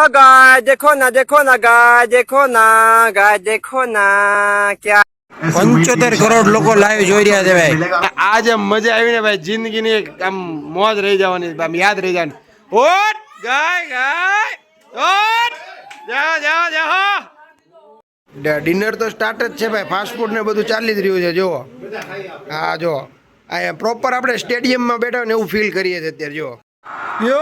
गाय देखो ना गाय देखो ना क्या 75 કરોડ લોકો લાઈવ જોઈ રહ્યા છે ભાઈ. આજે મજા આવી ને ભાઈ, જિંદગીની એક આમ મોજ રહી જવાની, આમ યાદ રહી જવાની. ઓટ ગાય ઓટ જાઓ. ડિનર તો સ્ટાર્ટ જ છે ભાઈ, ફાસ્ટ ફૂડ ને બધું ચાલી જ રહ્યું છે. જુઓ હા, જો આ પ્રોપર આપણે સ્ટેડિયમમાં બેઠા ને એવું ફીલ કરીએ છીએ અત્યારે. જુઓ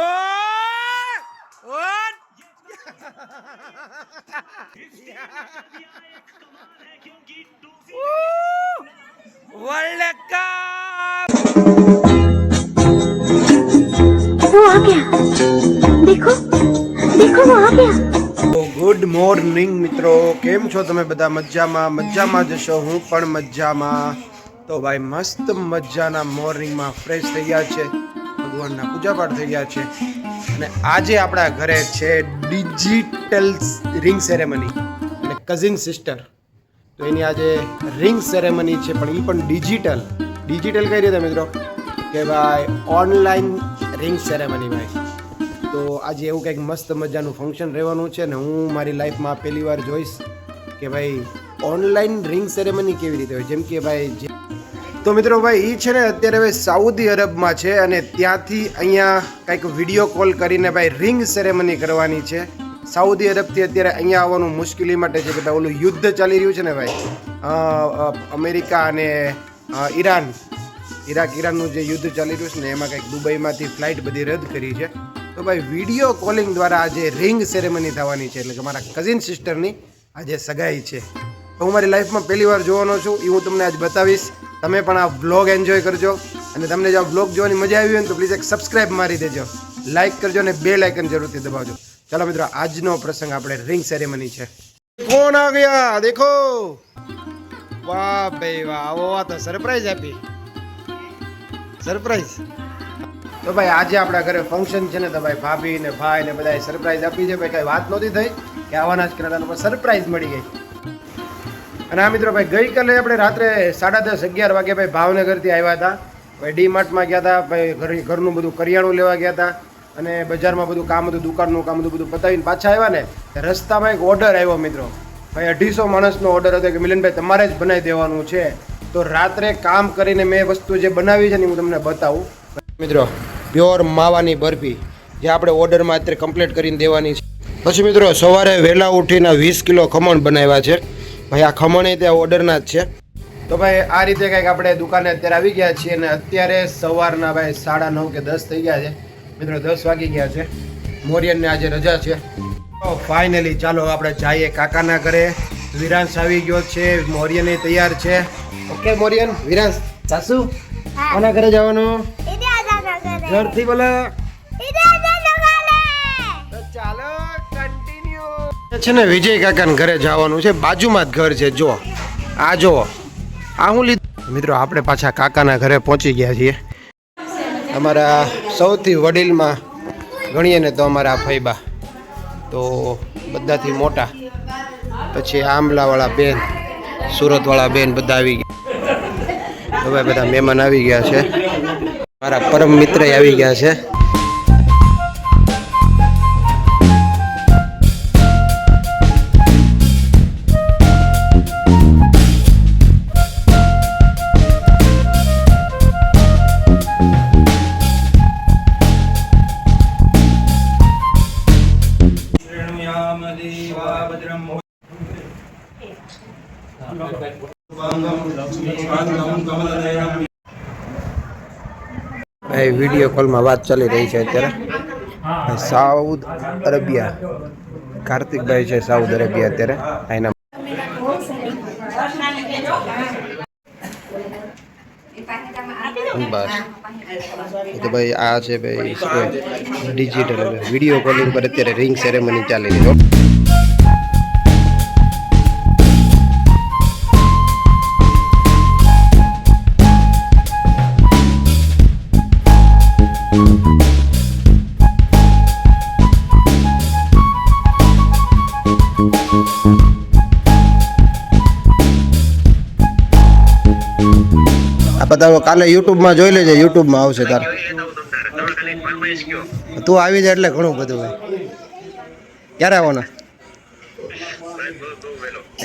वर्ल्ड कप वो आ गया, देखो देखो वो आ गया। ગુડ મોર્નિંગ મિત્રો, કેમ છો તમે બધા? મજામાં જશો, હું પણ મજામાં. તો ભાઈ મસ્ત મજાના મોર્નિંગમાં ફ્રેશ થઈ ગયા છે, ભગવાનના પૂજાપાઠ થઈ ગયા છે, અને આજે આપણા ઘરે છે ડિજિટલ રિંગ સેરેમની અને કઝિન સિસ્ટર. તો એની આજે રિંગ સેરેમની છે, પણ એ પણ ડિજિટલ કઈ રીતે મિત્રો કે ભાઈ ઓનલાઈન રિંગ સેરેમની ભાઈ. તો આજે એવું કંઈક મસ્ત મજાનું ફંક્શન રહેવાનું છે, ને હું મારી લાઈફમાં પહેલી વાર જોઈશ કે ભાઈ ઓનલાઈન રિંગ સેરેમની કેવી રીતે હોય. જેમ કે ભાઈ તો મિત્રો ભાઈ એ છે ને અત્યારે ભાઈ સાઉદી અરબમાં છે, અને ત્યાંથી અહીંયા કંઈક વિડીયો કોલ કરીને ભાઈ રિંગ સેરેમની કરવાની છે. સાઉદી અરબથી અત્યારે અહીંયા આવવાનું મુશ્કેલી માટે છે કે ભાઈ ઓલું યુદ્ધ ચાલી રહ્યું છે ને ભાઈ, અમેરિકા અને ઈરાનનું જે યુદ્ધ ચાલી રહ્યું છે ને, એમાં કંઈક દુબઈમાંથી ફ્લાઇટ બધી રદ કરી છે. તો ભાઈ વિડીયો કોલિંગ દ્વારા આજે રિંગ સેરેમની થવાની છે, એટલે કે મારા કઝિન સિસ્ટરની આજે સગાઈ છે. તો હું મારી લાઈફમાં પહેલી વાર જોવાનો છું, એ હું તમને આજ બતાવીશ. તમે પણ આ વ્લોગ એન્જોય કરજો, અને તમને જો આ વ્લોગ જોવાની મજા આવી હોય ને તો પ્લીઝ એક સબસ્ક્રાઈબ મારી દેજો, લાઈક કરજો અને બેલ આઇકન જરૂરથી દબાવજો. ચાલો મિત્રો, આજનો પ્રસંગ આપણે રિંગ સેરેમની છે. કોણ આ ગયા દેખો, વાહ ભાઈ વાહ, આવો તો સરપ્રાઈઝ આપી, સરપ્રાઈઝ. તો ભાઈ આજે આપણા ઘરે ફંક્શન છે ને, તો ભાઈ ભાભી ને ભાઈ ને બધાએ સરપ્રાઈઝ આપી છે. ભાઈ કઈ વાત નહોતી થઈ કે આવવાના જ કરતા, પણ સરપ્રાઈઝ મળી ગઈ. અને આ મિત્રો ભાઈ ગઈકાલે આપણે રાત્રે 10:30 11 વાગે ભાઈ ભાવનગરથી આવ્યા હતા. ભાઈ ડીમાર્ટમાં ગયા હતા, ભાઈ ઘરનું બધું કરિયાણું લેવા ગયા હતા, અને બજારમાં બધું કામ હતું, દુકાનનું કામ હતું, બધું પતાવીને પાછા આવ્યા ને, રસ્તામાં એક ઓર્ડર આવ્યો મિત્રો. ભાઈ 250 માણસનો ઓર્ડર હતો કે મિલનભાઈ તમારે જ બનાવી દેવાનું છે. તો રાત્રે કામ કરીને મેં વસ્તુ જે બનાવી છે ને હું તમને બતાવું મિત્રો. પ્યોર માવાની બરફી જે આપણે ઓર્ડરમાં અત્યારે કમ્પ્લીટ કરીને દેવાની છે. પછી મિત્રો સવારે વહેલા ઉઠીને 20 કિલો ખમણ બનાવ્યા છે. ભાઈ આ ખમણ એ ત્યાં ઓર્ડરના જ છે. તો ભાઈ આ રીતે કંઈક આપણે દુકાને અત્યારે આવી ગયા છીએ, અને અત્યારે સવારના ભાઈ 9:30 કે 10 થઈ ગયા છે મિત્રો, 10 વાગી ગયા છે. મોરિયનને આજે રજા છે. તો ફાઇનલી ચાલો આપણે જઈએ કાકાના ઘરે. વિરાંશ આવી ગયો છે, મોરિયન તૈયાર છે. ઓકે મોરિયન, વિરાંશ સાસુ કોના ઘરે જવાનું? ઘરથી બોલો. તો ચાલો કન્ટિન્યુ છે ને, વિજય કાકાના ઘરે જવાનું છે. બાજુમાં જ ઘર છે. જો આ જો આ હું લીધું મિત્રો, આપણે પાછા કાકાના ઘરે પહોંચી ગયા છીએ. અમારા સૌથી વડીલમાં ગણીએ ને તો અમારા ફૈબા, તો બધાથી મોટા. પછી આંબલાવાળા બેન, સુરતવાળા બેન બધા આવી ગયા. હવે બધા મહેમાન આવી ગયા છે. મારા પરમ મિત્ર આવી ગયા છે. ભાઈ વિડીયો કોલમાં વાત ચાલી રહી છે અત્યારે. સાઉદ અરેબિયા, કાર્તિકભાઈ છે સાઉદ અરેબિયા અત્યારે. એના બસ તો ભાઈ આ છે ભાઈ ડિજિટલ વિડીયો કોલિંગ પર અત્યારે રિંગ સેરેમની ચાલી રહી છે. બધા કાલે યુટ્યુબમાં જોઈ લેજે, યુટ્યુબમાં આવશે તારે. તું આવી જાય એટલે ઘણું બધું હોય. ક્યારે આવવાના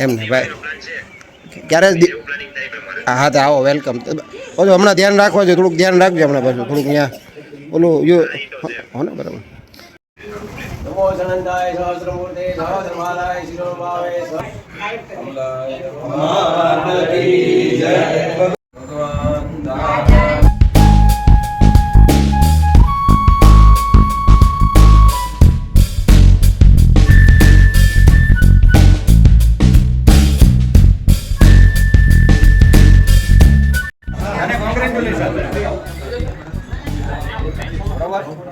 એમ ને ભાઈ ક્યારે હા તો આવો વેલકમ પાછું હમણાં ધ્યાન રાખવા છે થોડુંક ધ્યાન રાખજો હમણાં પાછું થોડુંક અહીંયા ઓલું યુ હો ને બરાબર નમો સનંદાય સહસ્રમૂર્તે સહસ્રમાલાય શિરોભાવે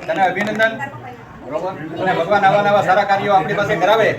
તને અભિનંદન બરોબર અને ભગવાન આવા નવા સારા કાર્યો આપણી પાસે કરાવે.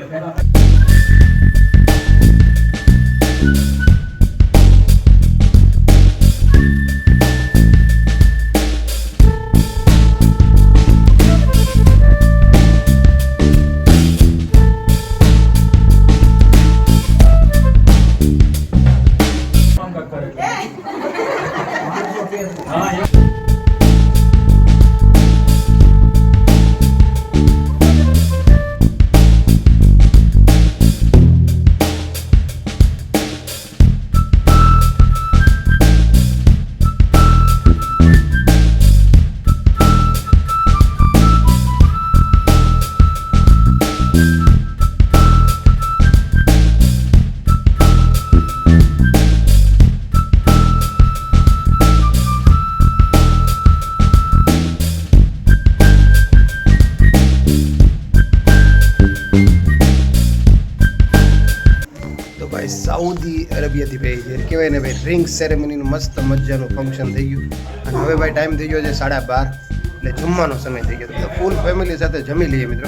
સાઉદી અરેબિયાથી ભાઈ જે કહેવાય ને ભાઈ રિંગ સેરેમનીનું મસ્ત મજાનું ફંક્શન થઈ ગયું અને હવે ભાઈ ટાઈમ થઈ ગયો છે 12:30 એટલે જમવાનો સમય થઈ ગયો તો ફૂલ ફેમિલી સાથે જમી લઈએ મિત્રો.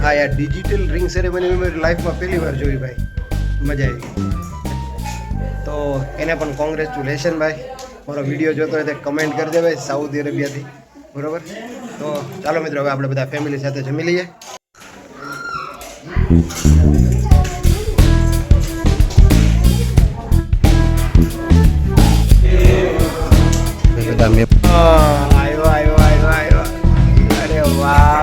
હા યાર ડિજિટલ રિંગ સેરેમની મેં લાઈફમાં પહેલી વાર જોઈ ભાઈ, મજા આવી. તો એને પણ કોંગ્રેચ્યુલેશન ભાઈ. મારો વિડીયો જોતો હોય તો કમેન્ટ કરી દે ભાઈ સાઉદી અરેબિયાથી, બરોબર. તો ચાલો મિત્રો હવે આપણે બધા ફેમિલી સાથે જમી લઈએ. આવ્યો. અરે વાહ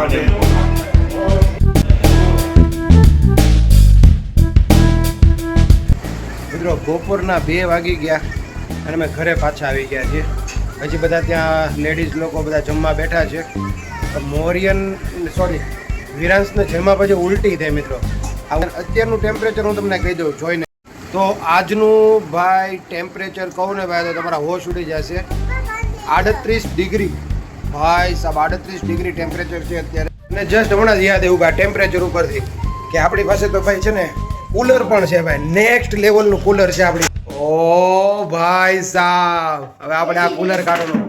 મિત્રો, બપોરના 2 વાગી ગયા અને અમે ઘરે પાછા આવી ગયા છીએ. હજી બધા ત્યાં લેડીઝ લોકો બધા જમવા બેઠા છે. વિરાંશને જમવા પછી ઉલટી થાય મિત્રો. અત્યારનું ટેમ્પરેચર હું તમને કહી દઉં જોઈને. તો આજનું ભાઈ ટેમ્પરેચર કહું ને ભાઈ તો તમારા હોશ ઉડી જશે. 38 ડિગ્રી ભાઈ સાહેબ, 38 ડિગ્રી ટેમ્પરેચર છે અત્યારે. અને જસ્ટ હમણાં જ યાદ એવું કે આ ટેમ્પરેચર ઉપરથી કે આપણી પાસે તો ભાઈ છે ને કુલર પણ છે ભાઈ, નેક્સ્ટ લેવલનું કુલર છે આપણી. ઓ ભાઈ સાહેબ, હવે આપણે આ કુલર કાઢવાનું.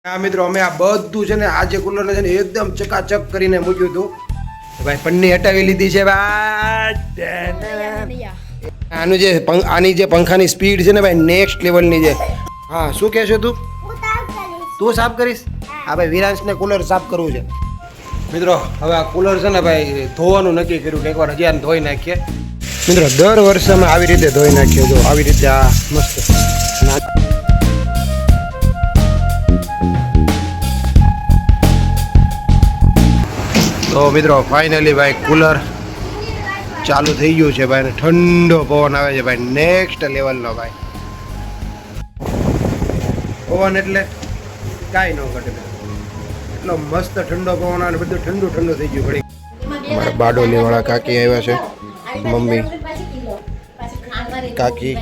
હા મિત્રો, અમે આ બધું છે ને આજે કુલરને છે ને એકદમ ચકાચક કરીને મૂક્યું હતું ભાઈ. પન્ની હટાવી લીધી છે ભાઈ. આનું જે આની જે પંખાની સ્પીડ છે ને ભાઈ નેક્સ્ટ લેવલની છે. હા શું કહેશો તું સાફ કરીશ? હા ભાઈ, વિરાંશને કુલર સાફ કરવું છે મિત્રો. હવે આ કુલર છે ને ભાઈ ધોવાનું નક્કી કર્યું કે એકવાર હજી આને ધોઈ નાખીએ મિત્રો. દર વર્ષે અમે આવી રીતે ધોઈ નાખીએ. જો આવી રીતે આ મસ્ત. તો મિત્રો ફાઇનલી ભાઈ કુલર ચાલુ થઈ ગયું છે ભાઈ, ઠંડો પવન આવે છે ભાઈ, નેક્સ્ટ લેવલનો ભાઈ પવન. એટલે કાંઈ ન ઘટે, એટલો મસ્ત ઠંડો પવન આવે, બધું ઠંડુ ઠંડુ થઈ ગયું ઘડી. મારા બારડોલી વાળા કાકી આવ્યા છે, મમ્મી, કાકી,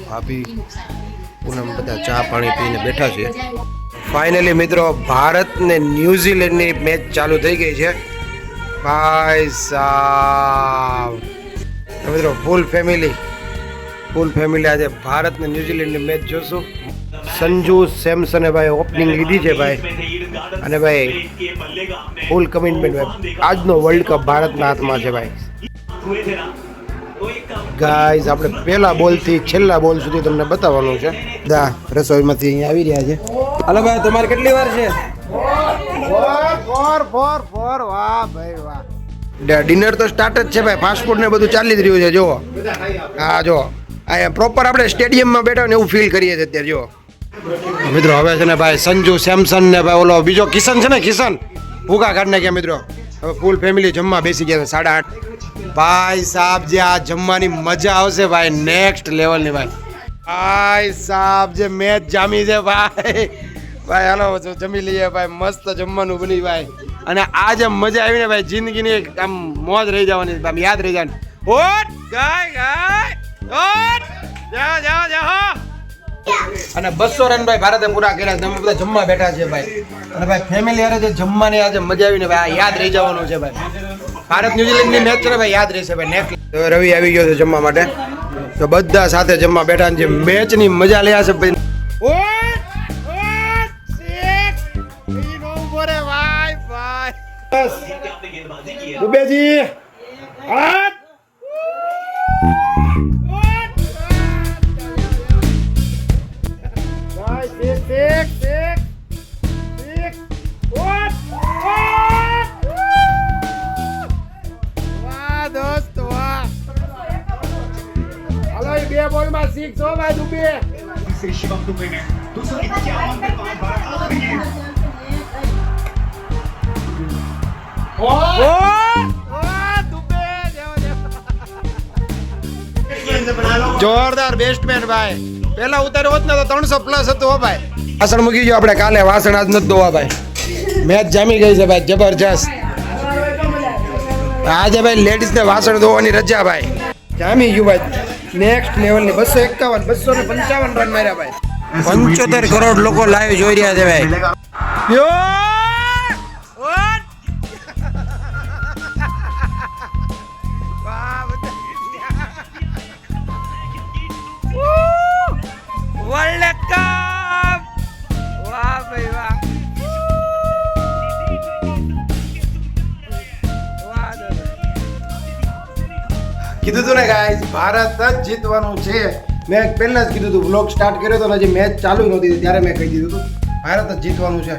ભાભી, પૂનમ બધા ચા પાણી પીને બેઠા છે. ફાઇનલી મિત્રો ભારત ને ન્યુઝીલેન્ડની મેચ ચાલુ થઈ ગઈ છે ભાઈ સાહેબ. મિત્રો ફૂલ ફેમિલી આજે ભારત ને ન્યુઝીલેન્ડની મેચ જોશું. સંજુ સેમસને ભાઈ ઓપનિંગ લીધી છે ભાઈ, અને ભાઈ ફૂલ કમિટમેન્ટ ભાઈ. આજનો વર્લ્ડ કપ ભારતના હાથમાં છે ભાઈ. ગાઈઝ આપણે પહેલા બોલથી છેલ્લા બોલ સુધી તમને બતાવવાનું છે. દા રસોઈમાંથી અહીંયા આવી રહ્યા છે. હાલો ભાઈ, તમારે કેટલી વાર છે? ફોર. વાહ ભાઈ વાહ. ડિનર તો સ્ટાર્ટ જ છે ભાઈ, ફાસ્ટ ફૂડ ને બધું ચાલી જ રહ્યું છે. જુઓ હા, જો અહીંયા પ્રોપર આપણે સ્ટેડિયમમાં બેઠા ને એવું ફીલ કરીએ છીએ અત્યારે. જુઓ મિત્રો હવે છે ને ભાઈ સંજુ સેમસન ને ભાઈ ઓલો બીજો કિશન છે ને, કિશન ભૂકા કાઢ નાખ્યા મિત્રો. હવે ફૂલ ફેમિલી જમવા બેસી ગયા છે 8:30. ભાઈ સાહેબ જે આ જમવાની મજા આવશે ભાઈ નેક્સ્ટ લેવલની ભાઈ સાહેબ જે મેચ જામી છે ભાઈ હાલો જમી લઈએ ભાઈ મસ્ત જમવાનું બની ભાઈ અને આ જે મજા આવી ને ભાઈ જિંદગીની આમ મોજ રહી જવાની આમ યાદ રહી જવાની ઓટ ગાય ઓટ જાઓ અને 200 રન ભાઈ ભારતે પૂરા કર્યા છે. અમે બધા જમવા બેઠા છે ભાઈ અને ભાઈ ફેમિલી હારે જે જમવાની આજે મજા આવી ને ભાઈ યાદ રહી જવાનું છે ભાઈ. ભારત ન્યુઝીલેન્ડ ની મેચ છે ને ભાઈ યાદ રહેશે ભાઈ નેક્સ્ટ. તો રવિ આવી ગયો છે જમવા માટે તો બધા સાથે જમવા બેઠા છે મેચ ની મજા લે છે ભાઈ. દુબેજી બે બોલમાં 6 હો ભાઈ દુબે. જોરદાર બેસ્ટમેન ભાઈ પેલા ઉતાર્યો હોત ને તો 300 પ્લસ હતું હો ભાઈ. વાસણ મૂકી ગયો આપણે કાલે વાસણ આજ નથી ધોવા ભાઈ. મેચ જામી ગઈ છે ભાઈ જબરજસ્ત. આજે ભાઈ લેડીઝ ને વાસણ ધોવાની રજા ભાઈ જામી ગયું ભાઈ નેક્સ્ટ લેવલ ની 251 255 રન માર્યા ભાઈ. 75 કરોડ લોકો લાઈવ જોઈ રહ્યા છે ભાઈ. વર્લ્ડ કપ વાહ ભાઈ વાહ કીધું તું ને ગાઈસ ભારત જ જીતવાનું છે. મેં પહેલા જ કીધું હતું વ્લોગ સ્ટાર્ટ કર્યો તો હજી મેચ ચાલુ નહોતી ત્યારે મેં કહી દીધું હતું ભારત જ જીતવાનું છે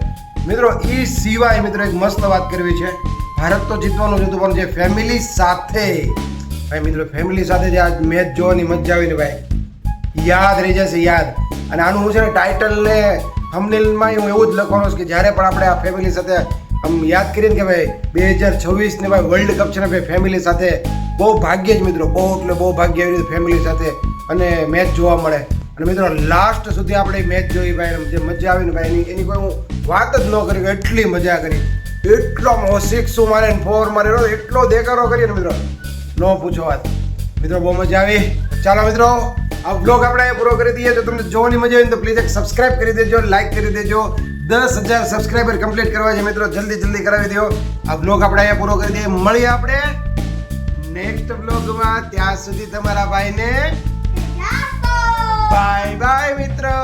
મિત્રો. એ સિવાય મિત્રો એક મસ્ત વાત કરવી છે. ભારત તો જીતવાનું છે પણ જે ફેમિલી સાથે ભાઈ મિત્રો ફેમિલી સાથે જે આ મેચ જોવાની મજા આવી ને ભાઈ યાદ રહી જશે યાદ. અને આનું હું છે ને ટાઇટલ ને થંબનેલમાં હું એવું જ લખવાનું છે કે જ્યારે પણ આપણે આ ફેમિલી સાથે આમ યાદ કરીએ ને કે ભાઈ 2026 ને ભાઈ વર્લ્ડ કપ છે ને ભાઈ ફેમિલી સાથે બહુ ભાગ્ય જ મિત્રો બહુ એટલે બહુ ભાગ્ય આવી રીતે ફેમિલી સાથે અને મેચ જોવા મળે. અને મિત્રો લાસ્ટ સુધી આપણે મેચ જોઈ ભાઈ જે મજા આવી ને ભાઈ એની કોઈ હું વાત જ ન કરી એટલી મજા કરી. એટલો 6 મારે 4 મારે એટલો દેખાડો કરીએ ને મિત્રો ન પૂછો વાત. મિત્રો બહુ મજા આવી. ચાલો મિત્રો આ બ્લોગ આપણે પૂરો કરી દઈએ. જો તમને જોવાની મજા આવી તો પ્લીઝ એક સબસ્ક્રાઇબ કરી દેજો લાઈક કરી દેજો. 10,000 સબસ્ક્રાઇબર કમ્પ્લીટ કરવા છે મિત્રો જલ્દી કરાવી દો. આ બ્લોગ આપણે અહીંયા પૂરો કરી દઈએ. મળીએ આપણે નેક્સ્ટ બ્લોગમાં. ત્યાં સુધી તમારા ભાઈને બાય બાય મિત્રો.